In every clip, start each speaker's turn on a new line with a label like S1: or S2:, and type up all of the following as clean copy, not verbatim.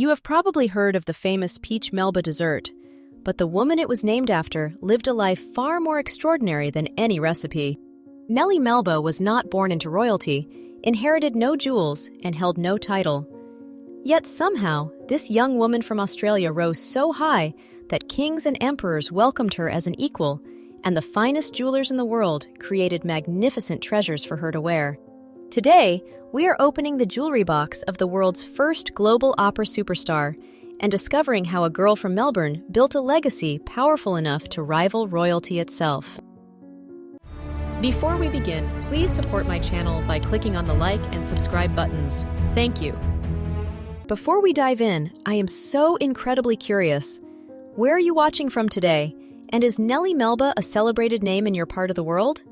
S1: You have probably heard of the famous peach Melba dessert, but the woman it was named after lived a life far more extraordinary than any recipe. Nelly Melba was not born into royalty, inherited no jewels, and held no title. Yet somehow, this young woman from Australia rose so high that kings and emperors welcomed her as an equal, and the finest jewelers in the world created magnificent treasures for her to wear. Today, we are opening the jewelry box of the world's first global opera superstar and discovering how a girl from Melbourne built a legacy powerful enough to rival royalty itself. Before we begin, please support my channel by clicking on the like and subscribe buttons. Thank you. Before we dive in, I am so incredibly curious. Where are you watching from today? And is Nelly Melba a celebrated name in your part of the world?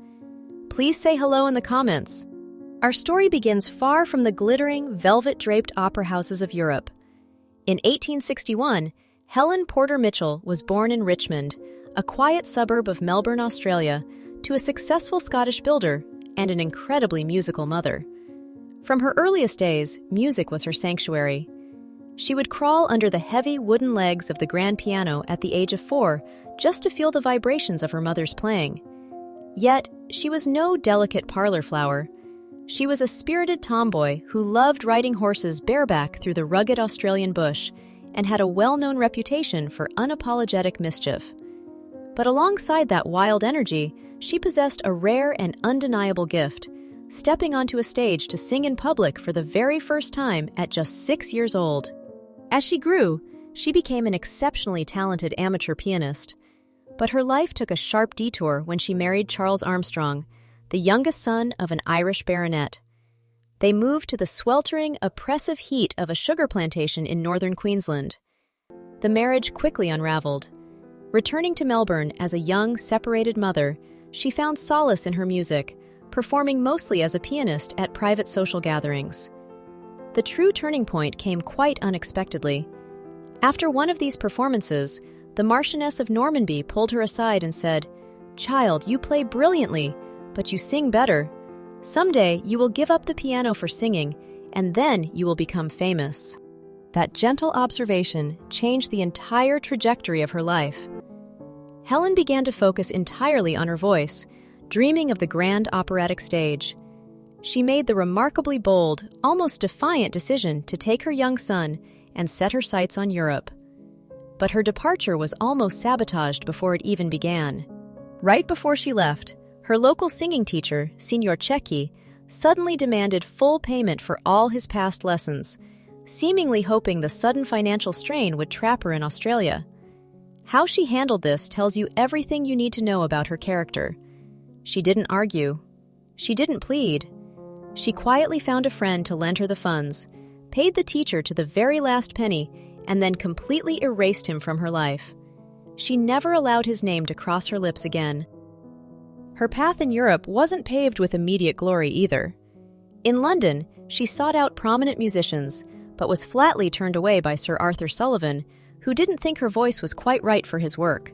S1: Please say hello in the comments. Our story begins far from the glittering, velvet-draped opera houses of Europe. In 1861, Helen Porter Mitchell was born in Richmond, a quiet suburb of Melbourne, Australia, to a successful Scottish builder and an incredibly musical mother. From her earliest days, music was her sanctuary. She would crawl under the heavy wooden legs of the grand piano at the age of 4 just to feel the vibrations of her mother's playing. Yet, she was no delicate parlor flower. She was a spirited tomboy who loved riding horses bareback through the rugged Australian bush and had a well-known reputation for unapologetic mischief. But alongside that wild energy, she possessed a rare and undeniable gift, stepping onto a stage to sing in public for the very first time at just 6 years old. As she grew, she became an exceptionally talented amateur pianist. But her life took a sharp detour when she married Charles Armstrong, the youngest son of an Irish baronet. They moved to the sweltering, oppressive heat of a sugar plantation in northern Queensland. The marriage quickly unraveled. Returning to Melbourne as a young, separated mother, she found solace in her music, performing mostly as a pianist at private social gatherings. The true turning point came quite unexpectedly. After one of these performances, the Marchioness of Normanby pulled her aside and said, "Child, you play brilliantly, but you sing better. Someday you will give up the piano for singing, and then you will become famous." That gentle observation changed the entire trajectory of her life. Helen began to focus entirely on her voice, dreaming of the grand operatic stage. She made the remarkably bold, almost defiant decision to take her young son and set her sights on Europe. But her departure was almost sabotaged before it even began. Right before she left, her local singing teacher, Signor Cecchi, suddenly demanded full payment for all his past lessons, seemingly hoping the sudden financial strain would trap her in Australia. How she handled this tells you everything you need to know about her character. She didn't argue. She didn't plead. She quietly found a friend to lend her the funds, paid the teacher to the very last penny, and then completely erased him from her life. She never allowed his name to cross her lips again. Her path in Europe wasn't paved with immediate glory either. In London, she sought out prominent musicians, but was flatly turned away by Sir Arthur Sullivan, who didn't think her voice was quite right for his work.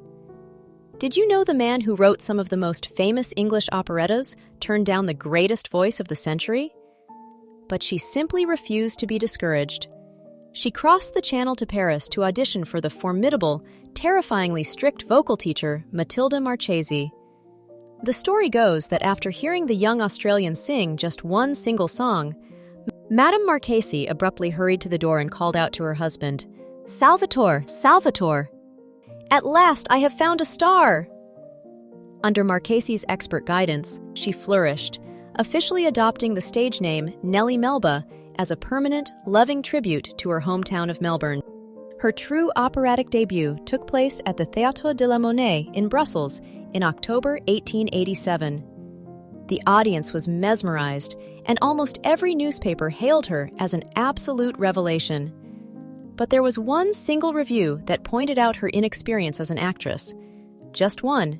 S1: Did you know the man who wrote some of the most famous English operettas turned down the greatest voice of the century? But she simply refused to be discouraged. She crossed the Channel to Paris to audition for the formidable, terrifyingly strict vocal teacher Matilda Marchesi. The story goes that after hearing the young Australian sing just one single song, Madame Marchesi abruptly hurried to the door and called out to her husband, "Salvatore, Salvatore! At last I have found a star!" Under Marchesi's expert guidance, she flourished, officially adopting the stage name Nelly Melba as a permanent, loving tribute to her hometown of Melbourne. Her true operatic debut took place at the Théâtre de la Monnaie in Brussels in October 1887. The audience was mesmerized, and almost every newspaper hailed her as an absolute revelation. But there was one single review that pointed out her inexperience as an actress. Just one.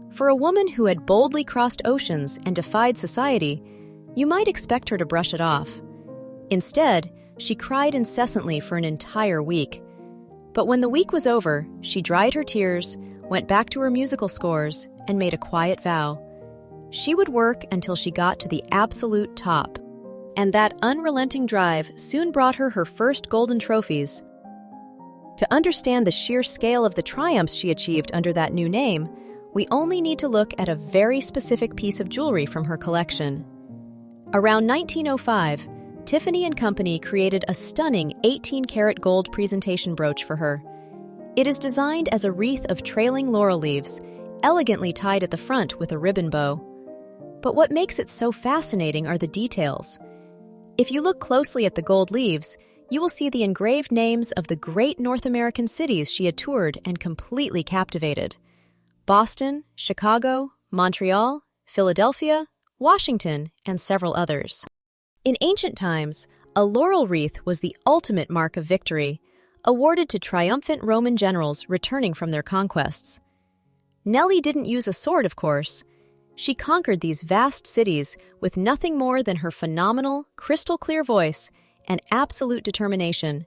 S1: For a woman who had boldly crossed oceans and defied society, you might expect her to brush it off. Instead, she cried incessantly for an entire week. But when the week was over, she dried her tears, went back to her musical scores, and made a quiet vow. She would work until she got to the absolute top. And that unrelenting drive soon brought her first golden trophies, To understand the sheer scale of the triumphs she achieved under that new name, we only need to look at a very specific piece of jewelry from her collection. Around 1905, Tiffany & Company created a stunning 18-karat gold presentation brooch for her. It is designed as a wreath of trailing laurel leaves, elegantly tied at the front with a ribbon bow. But what makes it so fascinating are the details. If you look closely at the gold leaves, you will see the engraved names of the great North American cities she had toured and completely captivated: Boston, Chicago, Montreal, Philadelphia, Washington, and several others. In ancient times, a laurel wreath was the ultimate mark of victory, awarded to triumphant Roman generals returning from their conquests. Nelly didn't use a sword, of course. She conquered these vast cities with nothing more than her phenomenal, crystal-clear voice and absolute determination.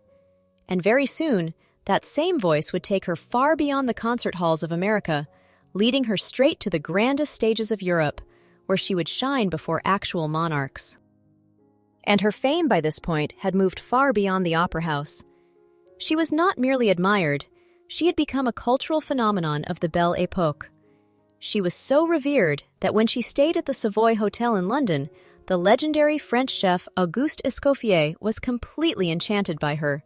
S1: And very soon, that same voice would take her far beyond the concert halls of America, leading her straight to the grandest stages of Europe, where she would shine before actual monarchs. And her fame by this point had moved far beyond the opera house. She was not merely admired, she had become a cultural phenomenon of the Belle Époque. She was so revered that when she stayed at the Savoy Hotel in London, the legendary French chef Auguste Escoffier was completely enchanted by her.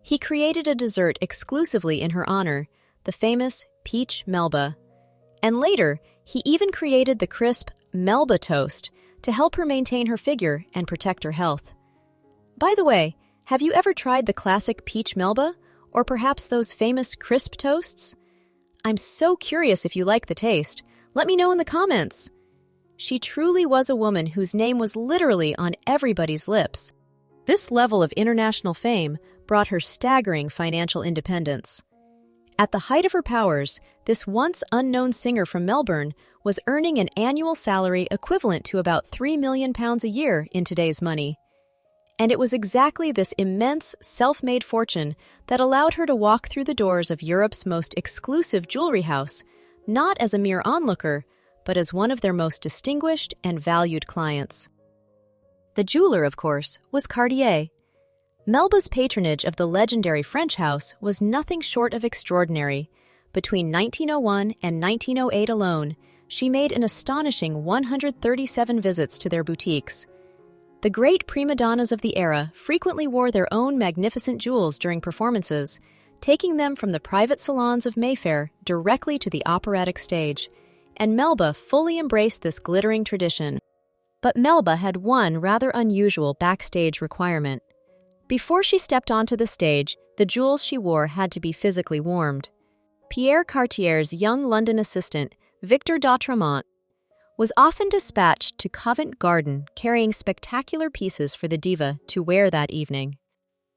S1: He created a dessert exclusively in her honor, the famous Peach Melba. And later, he even created the crisp Melba toast to help her maintain her figure and protect her health. By the way, have you ever tried the classic Peach Melba, or perhaps those famous crisp toasts? I'm so curious if you like the taste. Let me know in the comments. She truly was a woman whose name was literally on everybody's lips. This level of international fame brought her staggering financial independence. At the height of her powers, this once unknown singer from Melbourne was earning an annual salary equivalent to about £3 million a year in today's money. And it was exactly this immense, self-made fortune that allowed her to walk through the doors of Europe's most exclusive jewelry house, not as a mere onlooker, but as one of their most distinguished and valued clients. The jeweler, of course, was Cartier. Melba's patronage of the legendary French house was nothing short of extraordinary. Between 1901 and 1908 alone, she made an astonishing 137 visits to their boutiques. The great prima donnas of the era frequently wore their own magnificent jewels during performances, taking them from the private salons of Mayfair directly to the operatic stage, and Melba fully embraced this glittering tradition. But Melba had one rather unusual backstage requirement. Before she stepped onto the stage, the jewels she wore had to be physically warmed. Pierre Cartier's young London assistant, Victor d'Autremont, was often dispatched to Covent Garden carrying spectacular pieces for the diva to wear that evening,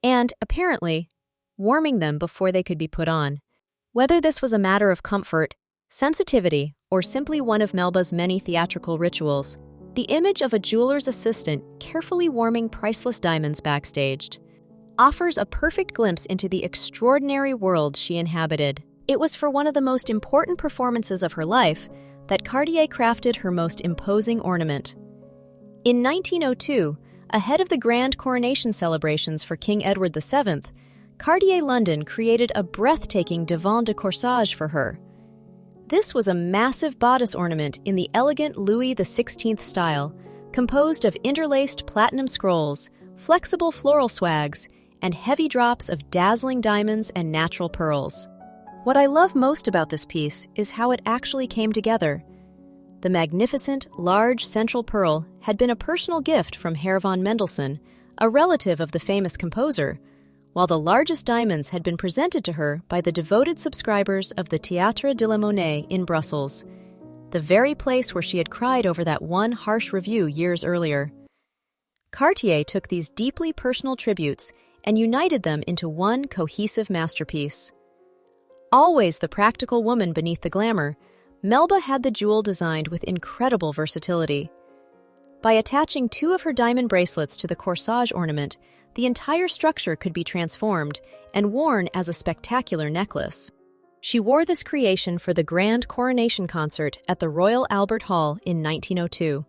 S1: and, apparently, warming them before they could be put on. Whether this was a matter of comfort, sensitivity, or simply one of Melba's many theatrical rituals, the image of a jeweler's assistant carefully warming priceless diamonds backstage offers a perfect glimpse into the extraordinary world she inhabited. It was for one of the most important performances of her life that Cartier crafted her most imposing ornament. In 1902, ahead of the grand coronation celebrations for King Edward VII, Cartier London created a breathtaking divan de corsage for her. This was a massive bodice ornament in the elegant Louis XVI style, composed of interlaced platinum scrolls, flexible floral swags, and heavy drops of dazzling diamonds and natural pearls. What I love most about this piece is how it actually came together. The magnificent, large central pearl had been a personal gift from Herr von Mendelssohn, a relative of the famous composer, while the largest diamonds had been presented to her by the devoted subscribers of the Théâtre de la Monnaie in Brussels, the very place where she had cried over that one harsh review years earlier. Cartier took these deeply personal tributes and united them into one cohesive masterpiece. Always the practical woman beneath the glamour, Melba had the jewel designed with incredible versatility. By attaching two of her diamond bracelets to the corsage ornament, the entire structure could be transformed and worn as a spectacular necklace. She wore this creation for the grand coronation concert at the Royal Albert Hall in 1902.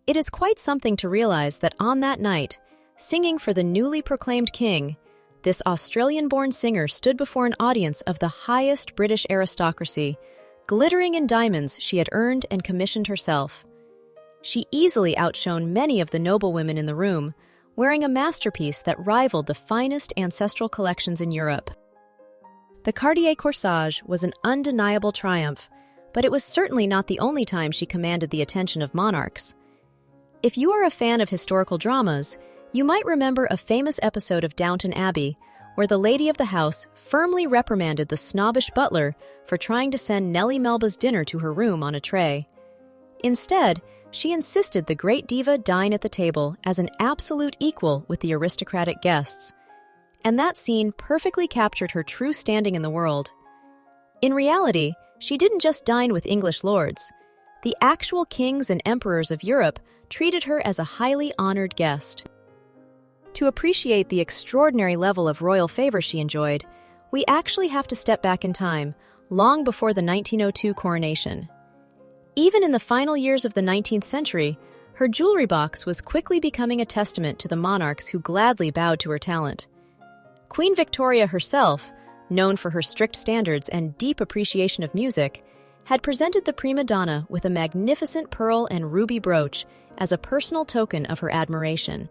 S1: It is quite something to realize that on that night, singing for the newly proclaimed king, this Australian-born singer stood before an audience of the highest British aristocracy, glittering in diamonds she had earned and commissioned herself. She easily outshone many of the noblewomen in the room, wearing a masterpiece that rivaled the finest ancestral collections in Europe. The Cartier corsage was an undeniable triumph, but it was certainly not the only time she commanded the attention of monarchs. If you are a fan of historical dramas, you might remember a famous episode of Downton Abbey where the lady of the house firmly reprimanded the snobbish butler for trying to send Nelly Melba's dinner to her room on a tray. Instead, she insisted the great diva dine at the table as an absolute equal with the aristocratic guests. And that scene perfectly captured her true standing in the world. In reality, she didn't just dine with English lords. The actual kings and emperors of Europe treated her as a highly honored guest. To appreciate the extraordinary level of royal favor she enjoyed, we actually have to step back in time, long before the 1902 coronation. Even in the final years of the 19th century, her jewelry box was quickly becoming a testament to the monarchs who gladly bowed to her talent. Queen Victoria herself, known for her strict standards and deep appreciation of music, had presented the prima donna with a magnificent pearl and ruby brooch as a personal token of her admiration.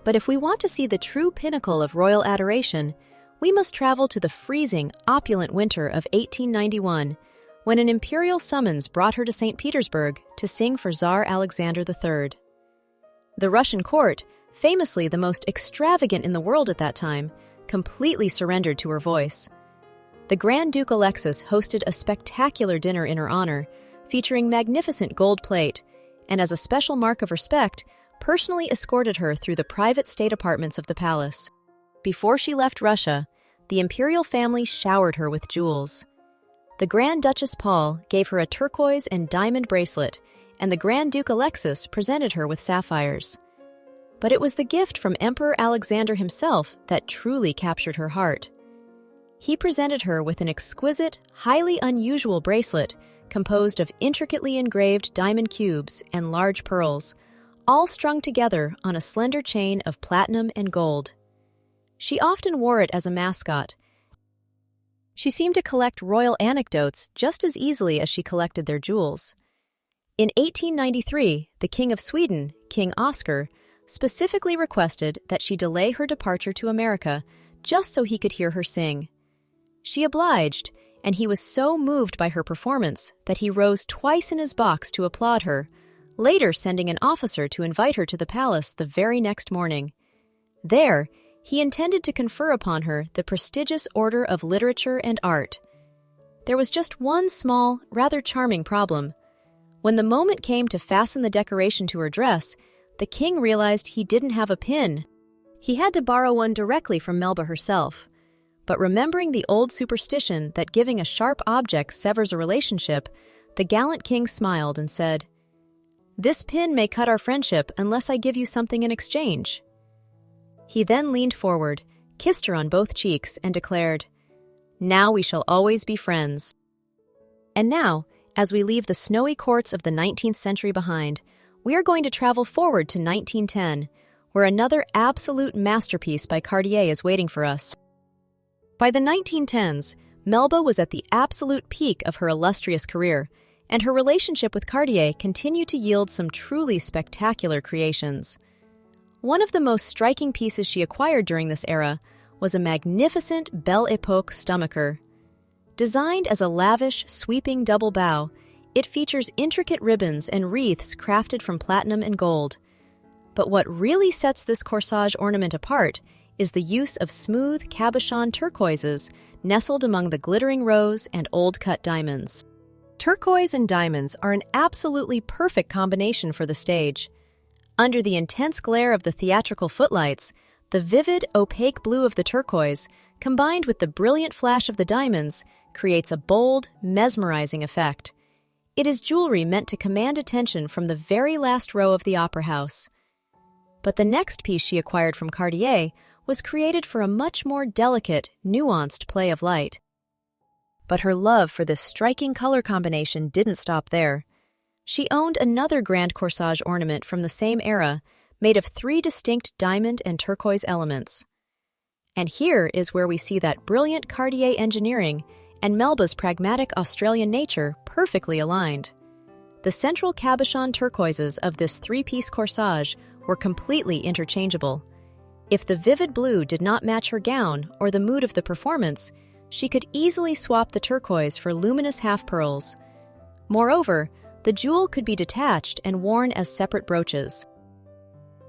S1: But if we want to see the true pinnacle of royal adoration, we must travel to the freezing, opulent winter of 1891, when an imperial summons brought her to St. Petersburg to sing for Tsar Alexander III. The Russian court, famously the most extravagant in the world at that time, completely surrendered to her voice. The Grand Duke Alexis hosted a spectacular dinner in her honor, featuring magnificent gold plate, and as a special mark of respect, personally escorted her through the private state apartments of the palace. Before she left Russia, the imperial family showered her with jewels. The Grand Duchess Paul gave her a turquoise and diamond bracelet, and the Grand Duke Alexis presented her with sapphires. But it was the gift from Emperor Alexander himself that truly captured her heart. He presented her with an exquisite, highly unusual bracelet composed of intricately engraved diamond cubes and large pearls, all strung together on a slender chain of platinum and gold. She often wore it as a mascot. She seemed to collect royal anecdotes just as easily as she collected their jewels. In 1893, the King of Sweden, King Oscar, specifically requested that she delay her departure to America just so he could hear her sing. She obliged, and he was so moved by her performance that he rose twice in his box to applaud her, later sending an officer to invite her to the palace the very next morning. There, he intended to confer upon her the prestigious Order of Literature and Art. There was just one small, rather charming problem. When the moment came to fasten the decoration to her dress, the king realized he didn't have a pin. He had to borrow one directly from Melba herself. But remembering the old superstition that giving a sharp object severs a relationship, the gallant king smiled and said, "This pin may cut our friendship unless I give you something in exchange." He then leaned forward, kissed her on both cheeks, and declared, "Now we shall always be friends." And now, as we leave the snowy courts of the 19th century behind, we are going to travel forward to 1910, where another absolute masterpiece by Cartier is waiting for us. By the 1910s, Melba was at the absolute peak of her illustrious career, and her relationship with Cartier continued to yield some truly spectacular creations. One of the most striking pieces she acquired during this era was a magnificent Belle Époque stomacher. Designed as a lavish, sweeping double bow, it features intricate ribbons and wreaths crafted from platinum and gold. But what really sets this corsage ornament apart is the use of smooth cabochon turquoises nestled among the glittering rose and old-cut diamonds. Turquoise and diamonds are an absolutely perfect combination for the stage. Under the intense glare of the theatrical footlights, the vivid, opaque blue of the turquoise, combined with the brilliant flash of the diamonds, creates a bold, mesmerizing effect. It is jewelry meant to command attention from the very last row of the opera house. But the next piece she acquired from Cartier was created for a much more delicate, nuanced play of light. But her love for this striking color combination didn't stop there. She owned another grand corsage ornament from the same era, made of 3 distinct diamond and turquoise elements. And here is where we see that brilliant Cartier engineering and Melba's pragmatic Australian nature perfectly aligned. The central cabochon turquoises of this three-piece corsage were completely interchangeable. If the vivid blue did not match her gown or the mood of the performance, she could easily swap the turquoise for luminous half-pearls. Moreover, the jewel could be detached and worn as separate brooches.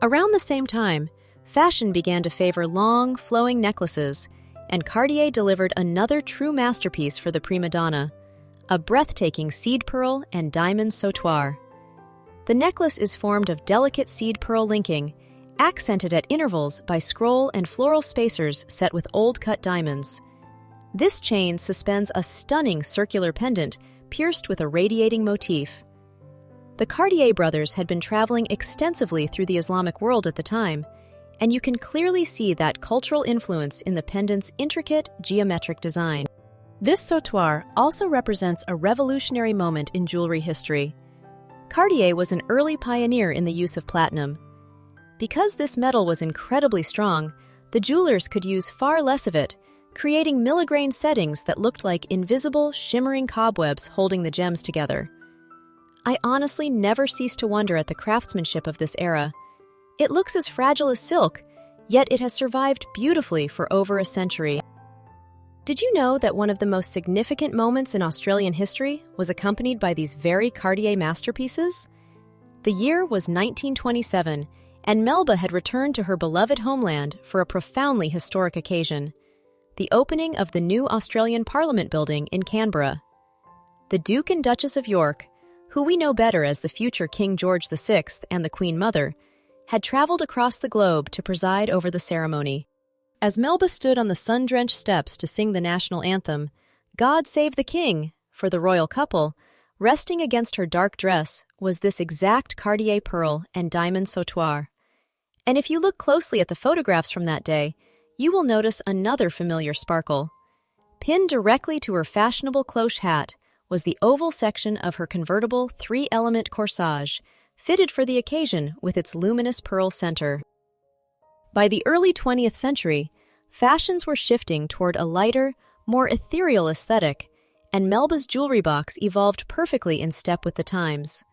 S1: Around the same time, fashion began to favor long, flowing necklaces, and Cartier delivered another true masterpiece for the prima donna, a breathtaking seed pearl and diamond sautoir. The necklace is formed of delicate seed pearl linking, accented at intervals by scroll and floral spacers set with old-cut diamonds. This chain suspends a stunning circular pendant pierced with a radiating motif. The Cartier brothers had been traveling extensively through the Islamic world at the time, and you can clearly see that cultural influence in the pendant's intricate geometric design. This sautoir also represents a revolutionary moment in jewelry history. Cartier was an early pioneer in the use of platinum. Because this metal was incredibly strong, the jewelers could use far less of it, creating milligrain settings that looked like invisible, shimmering cobwebs holding the gems together. I honestly never cease to wonder at the craftsmanship of this era. It looks as fragile as silk, yet it has survived beautifully for over a century. Did you know that one of the most significant moments in Australian history was accompanied by these very Cartier masterpieces? The year was 1927, and Melba had returned to her beloved homeland for a profoundly historic occasion: the opening of the new Australian Parliament building in Canberra. The Duke and Duchess of York, who we know better as the future King George VI and the Queen Mother, had traveled across the globe to preside over the ceremony. As Melba stood on the sun-drenched steps to sing the national anthem, "God Save the King," for the royal couple, resting against her dark dress was this exact Cartier pearl and diamond sautoir. And if you look closely at the photographs from that day, you will notice another familiar sparkle. Pinned directly to her fashionable cloche hat was the oval section of her convertible three-element corsage, fitted for the occasion with its luminous pearl center. By the early 20th century, fashions were shifting toward a lighter, more ethereal aesthetic, and Melba's jewelry box evolved perfectly in step with the times.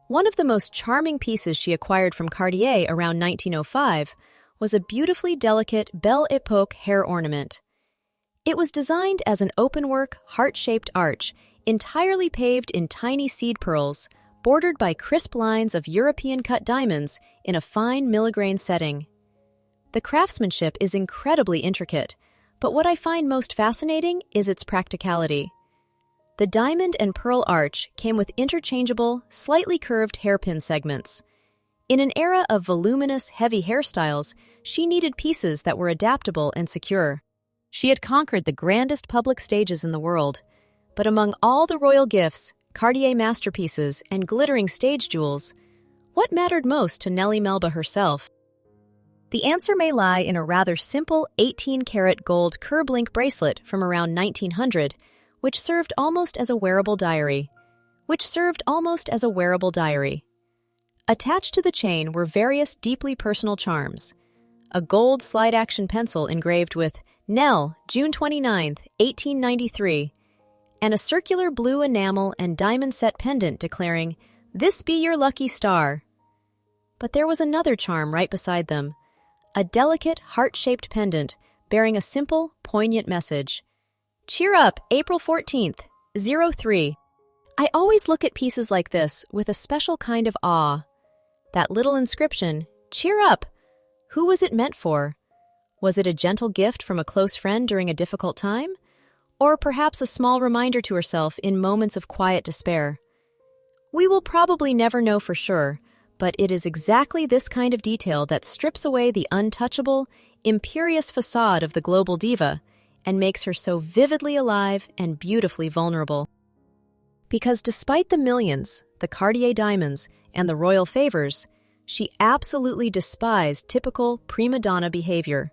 S1: One of the most charming pieces she acquired from Cartier around 1905 was a beautifully delicate Belle Epoque hair ornament. It was designed as an openwork, heart-shaped arch, entirely paved in tiny seed pearls, bordered by crisp lines of European-cut diamonds in a fine milligrain setting. The craftsmanship is incredibly intricate, but what I find most fascinating is its practicality. The diamond and pearl arch came with interchangeable, slightly curved hairpin segments. In an era of voluminous, heavy hairstyles, she needed pieces that were adaptable and secure. She had conquered the grandest public stages in the world, but among all the royal gifts, Cartier masterpieces, and glittering stage jewels, what mattered most to Nelly Melba herself? The answer may lie in a rather simple 18-karat gold curb link bracelet from around 1900, which served almost as a wearable diary. Attached to the chain were various deeply personal charms: a gold slide-action pencil engraved with Nell, June 29, 1893, and a circular blue enamel and diamond-set pendant declaring, "This be your lucky star." But there was another charm right beside them, a delicate, heart-shaped pendant bearing a simple, poignant message. "Cheer up, April 14th, 03. I always look at pieces like this with a special kind of awe. That little inscription, "Cheer up," who was it meant for? Was it a gentle gift from a close friend during a difficult time? Or perhaps a small reminder to herself in moments of quiet despair? We will probably never know for sure, but it is exactly this kind of detail that strips away the untouchable, imperious facade of the global diva and makes her so vividly alive and beautifully vulnerable. Because despite the millions, the Cartier diamonds, and the royal favors, she absolutely despised typical prima donna behavior.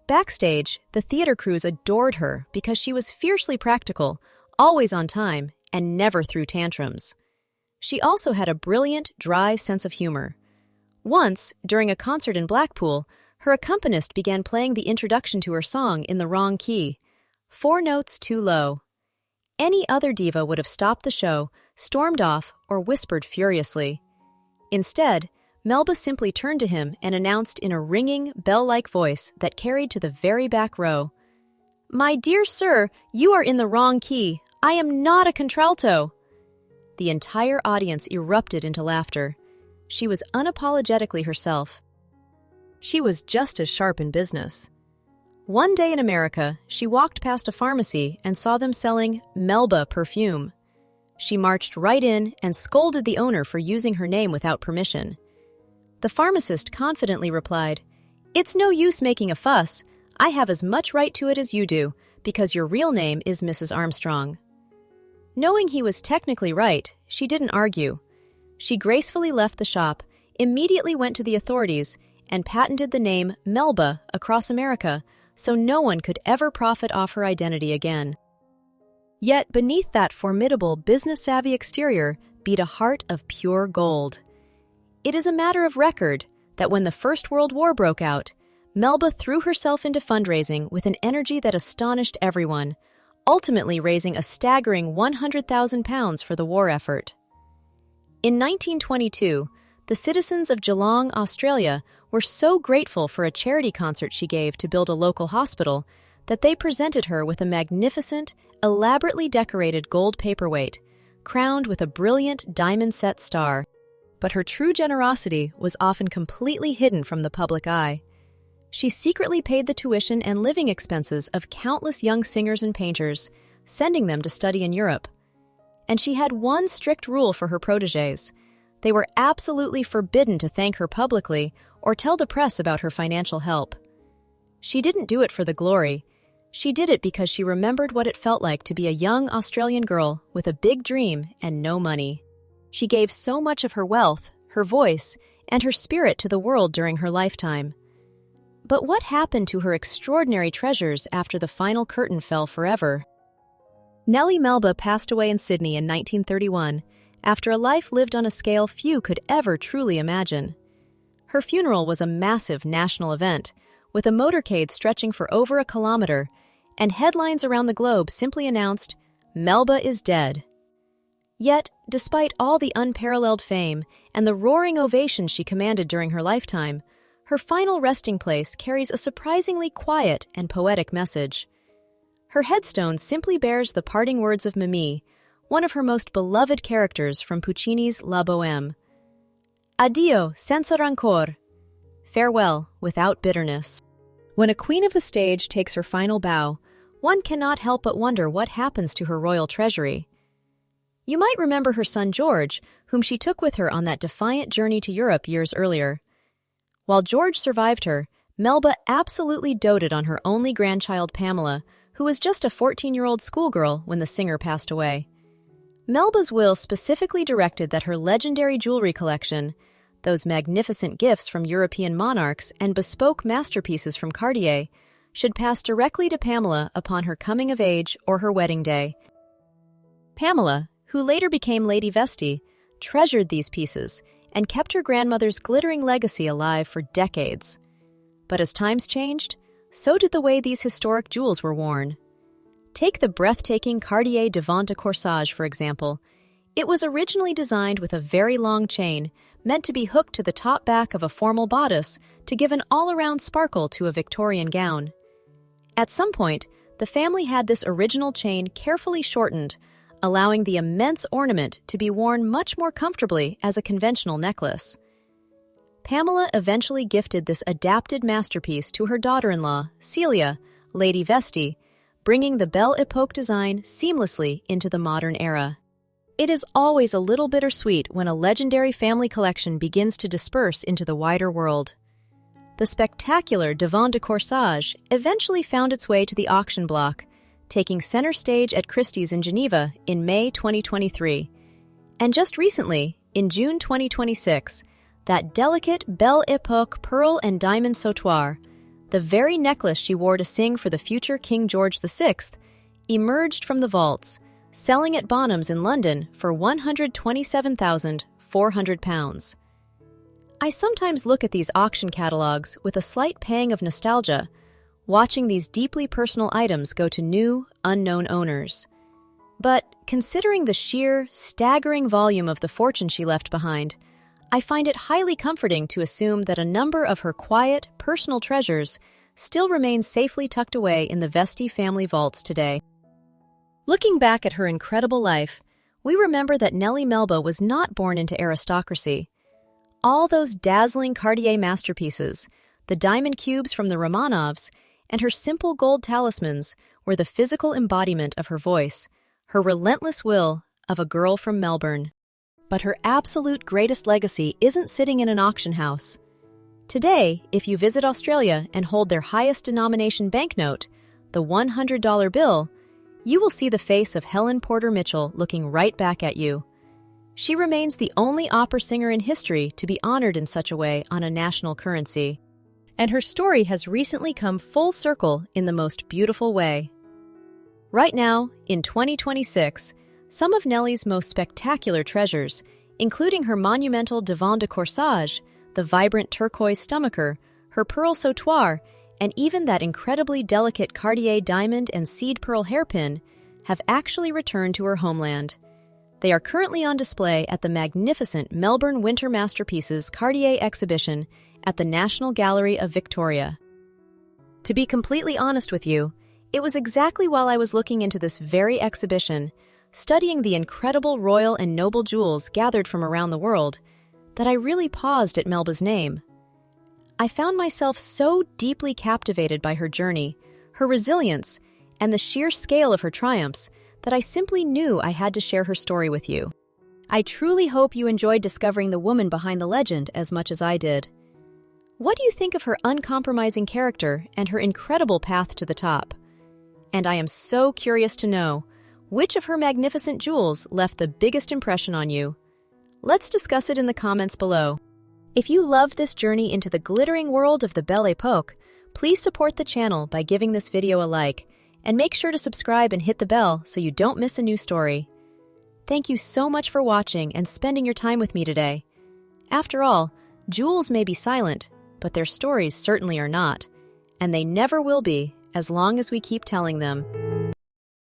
S1: Backstage, the theater crews adored her because she was fiercely practical, always on time, and never threw tantrums. She also had a brilliant, dry sense of humor. Once, during a concert in Blackpool, her accompanist began playing the introduction to her song in the wrong key, 4 notes too low. Any other diva would have stopped the show, stormed off, or whispered furiously. Instead, Melba simply turned to him and announced in a ringing, bell-like voice that carried to the very back row, "My dear sir, you are in the wrong key. I am not a contralto." The entire audience erupted into laughter. She was unapologetically herself. She was just as sharp in business. One day in America, she walked past a pharmacy and saw them selling Melba perfume. She marched right in and scolded the owner for using her name without permission. The pharmacist confidently replied, "It's no use making a fuss. I have as much right to it as you do, because your real name is Mrs. Armstrong." Knowing he was technically right, she didn't argue. She gracefully left the shop, immediately went to the authorities, and patented the name Melba across America, so no one could ever profit off her identity again. Yet beneath that formidable, business-savvy exterior beat a heart of pure gold. It is a matter of record that when the First World War broke out, Melba threw herself into fundraising with an energy that astonished everyone, ultimately raising a staggering £100,000 for the war effort. In 1922, the citizens of Geelong, Australia, were so grateful for a charity concert she gave to build a local hospital that they presented her with a magnificent, elaborately decorated gold paperweight, crowned with a brilliant diamond-set star. But her true generosity was often completely hidden from the public eye. She secretly paid the tuition and living expenses of countless young singers and painters, sending them to study in Europe. And she had one strict rule for her protégés. They were absolutely forbidden to thank her publicly or tell the press about her financial help. She didn't do it for the glory. She did it because she remembered what it felt like to be a young Australian girl with a big dream and no money. She gave so much of her wealth, her voice, and her spirit to the world during her lifetime. But what happened to her extraordinary treasures after the final curtain fell forever? Nelly Melba passed away in Sydney in 1931, after a life lived on a scale few could ever truly imagine. Her funeral was a massive national event, with a motorcade stretching for over a kilometer, and headlines around the globe simply announced, "Melba is dead." Yet, despite all the unparalleled fame and the roaring ovations she commanded during her lifetime, her final resting place carries a surprisingly quiet and poetic message. Her headstone simply bears the parting words of Mimi, one of her most beloved characters from Puccini's La Bohème. Addio senza rancor. Farewell without bitterness. When a queen of the stage takes her final bow, one cannot help but wonder what happens to her royal treasury. You might remember her son George, whom she took with her on that defiant journey to Europe years earlier. While George survived her, Melba absolutely doted on her only grandchild Pamela, who was just a 14-year-old schoolgirl when the singer passed away. Melba's will specifically directed that her legendary jewelry collection, those magnificent gifts from European monarchs and bespoke masterpieces from Cartier, should pass directly to Pamela upon her coming of age or her wedding day. Pamela, who later became Lady Vesti, treasured these pieces and kept her grandmother's glittering legacy alive for decades. But as times changed, so did the way these historic jewels were worn. Take the breathtaking Cartier Devant de Corsage, for example. It was originally designed with a very long chain, meant to be hooked to the top back of a formal bodice to give an all-around sparkle to a Victorian gown. At some point, the family had this original chain carefully shortened, allowing the immense ornament to be worn much more comfortably as a conventional necklace. Pamela eventually gifted this adapted masterpiece to her daughter-in-law, Celia, Lady Vesti, bringing the Belle Epoque design seamlessly into the modern era. It is always a little bittersweet when a legendary family collection begins to disperse into the wider world. The spectacular Devant de Corsage eventually found its way to the auction block, taking center stage at Christie's in Geneva in May 2023. And just recently, in June 2026, that delicate Belle Epoque pearl and diamond sautoir, the very necklace she wore to sing for the future King George VI, emerged from the vaults, selling at Bonhams in London for £127,400. I sometimes look at these auction catalogs with a slight pang of nostalgia, watching these deeply personal items go to new, unknown owners. But considering the sheer, staggering volume of the fortune she left behind, I find it highly comforting to assume that a number of her quiet, personal treasures still remain safely tucked away in the Vesti family vaults today. Looking back at her incredible life, we remember that Nelly Melba was not born into aristocracy. All those dazzling Cartier masterpieces, the diamond cubes from the Romanovs, and her simple gold talismans were the physical embodiment of her voice, her relentless will of a girl from Melbourne. But her absolute greatest legacy isn't sitting in an auction house. Today, if you visit Australia and hold their highest denomination banknote, the $100 bill, you will see the face of Helen Porter Mitchell looking right back at you. She remains the only opera singer in history to be honored in such a way on a national currency. And her story has recently come full circle in the most beautiful way. Right now, in 2026, some of Nelly's most spectacular treasures, including her monumental divan de corsage, the vibrant turquoise stomacher, her pearl sautoir, and even that incredibly delicate Cartier diamond and seed pearl hairpin, have actually returned to her homeland. They are currently on display at the magnificent Melbourne Winter Masterpieces Cartier exhibition at the National Gallery of Victoria. To be completely honest with you, it was exactly while I was looking into this very exhibition, studying the incredible royal and noble jewels gathered from around the world, that I really paused at Melba's name. I found myself so deeply captivated by her journey, her resilience, and the sheer scale of her triumphs that I simply knew I had to share her story with you. I truly hope you enjoyed discovering the woman behind the legend as much as I did. What do you think of her uncompromising character and her incredible path to the top? And I am so curious to know, which of her magnificent jewels left the biggest impression on you? Let's discuss it in the comments below. If you loved this journey into the glittering world of the Belle Epoque, please support the channel by giving this video a like, and make sure to subscribe and hit the bell so you don't miss a new story. Thank you so much for watching and spending your time with me today. After all, jewels may be silent, but their stories certainly are not, and they never will be as long as we keep telling them.